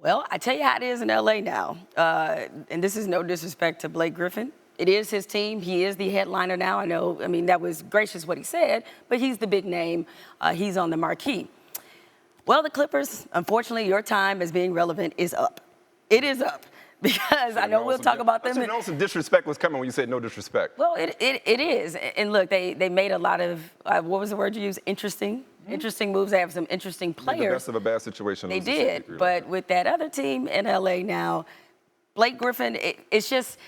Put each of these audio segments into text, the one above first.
Well, I tell you how it is in LA now. And this is no disrespect to Blake Griffin. It is his team. He is the headliner now. I mean, that was gracious what he said, but he's the big name. He's on the marquee. Well, the Clippers, unfortunately, your time as being relevant is up. It is up. Because I know we'll talk about them. I know some disrespect was coming when you said no disrespect. Well, it is. And look, they made a lot of, what was the word you used? Interesting moves. They have some interesting players. The best of a bad situation. They did. But with that other team in LA now, Blake Griffin, it's just,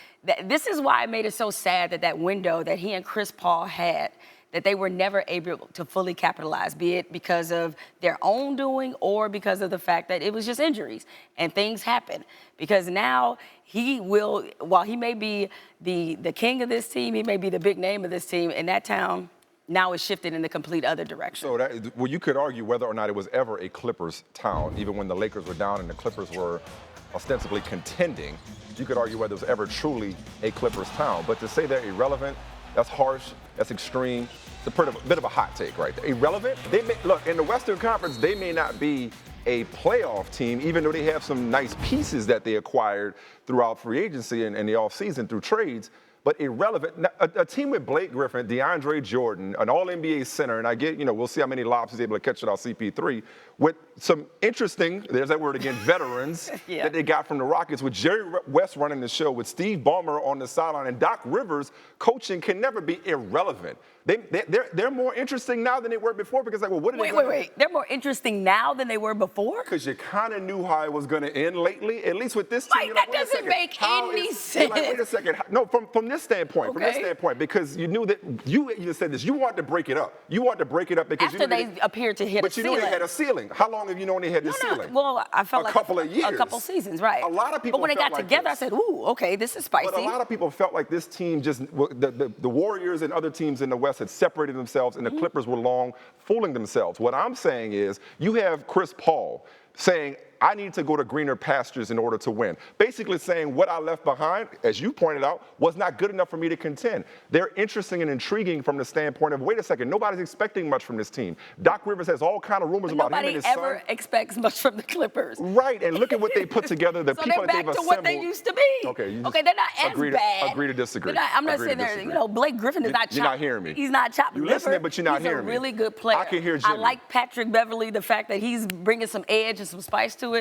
this is why I made it so sad that window that he and Chris Paul had, that they were never able to fully capitalize, be it because of their own doing or because of the fact that it was just injuries and things happen. Because now he will, while he may be the king of this team, he may be the big name of this team, and that town now is shifted in the complete other direction. So well, you could argue whether or not it was ever a Clippers town, even when the Lakers were down and the Clippers were ostensibly contending, you could argue whether it was ever truly a Clippers town. But to say they're irrelevant, that's harsh, that's extreme. It's a bit of a hot take right there. Irrelevant? Look, in the Western Conference, they may not be a playoff team, even though they have some nice pieces that they acquired throughout free agency and the offseason through trades. But irrelevant, a team with Blake Griffin, DeAndre Jordan, an all-NBA center, and I get, we'll see how many lobs he's able to catch without CP3, with some interesting, there's that word again, veterans that they got from the Rockets, with Jerry West running the show, with Steve Ballmer on the sideline, and Doc Rivers coaching can never be irrelevant. They're more interesting now than they were before because, like, well, what are they Wait. They're more interesting now than they were before? Because you kind of knew how it was going to end lately, at least with this team. Like, that doesn't make any sense. Like, wait a second. No, from this standpoint, because you knew that, you even said this, you wanted to break it up. You wanted to break it up because after they appeared to hit a ceiling. But you knew they had a ceiling. How long have you known they had this ceiling? Well, I felt like a couple of years. A couple seasons, right. A lot of people But when they got like together, this. I said, ooh, okay, this is spicy. But a lot of people felt like this team just, the Warriors and other teams in the West had separated themselves, and the Clippers were long fooling themselves. What I'm saying is, you have Chris Paul saying, I need to go to greener pastures in order to win. Basically saying what I left behind, as you pointed out, was not good enough for me to contend. They're interesting and intriguing from the standpoint of, wait a second, nobody's expecting much from this team. Doc Rivers has all kind of rumors about him and his son. Nobody ever expects much from the Clippers. Right, and look at what they put together, the so people that they've assembled. So they're back to what they used to be. Okay, they're not as bad. Agree to disagree. I'm not saying they're, Blake Griffin is not chopped. You're not hearing me. He's not chopped. You're listening, but you're not hearing me. He's a really good player. I can hear Jimmy. I like Patrick Beverley, the fact that he's bringing some edge and some spice to it.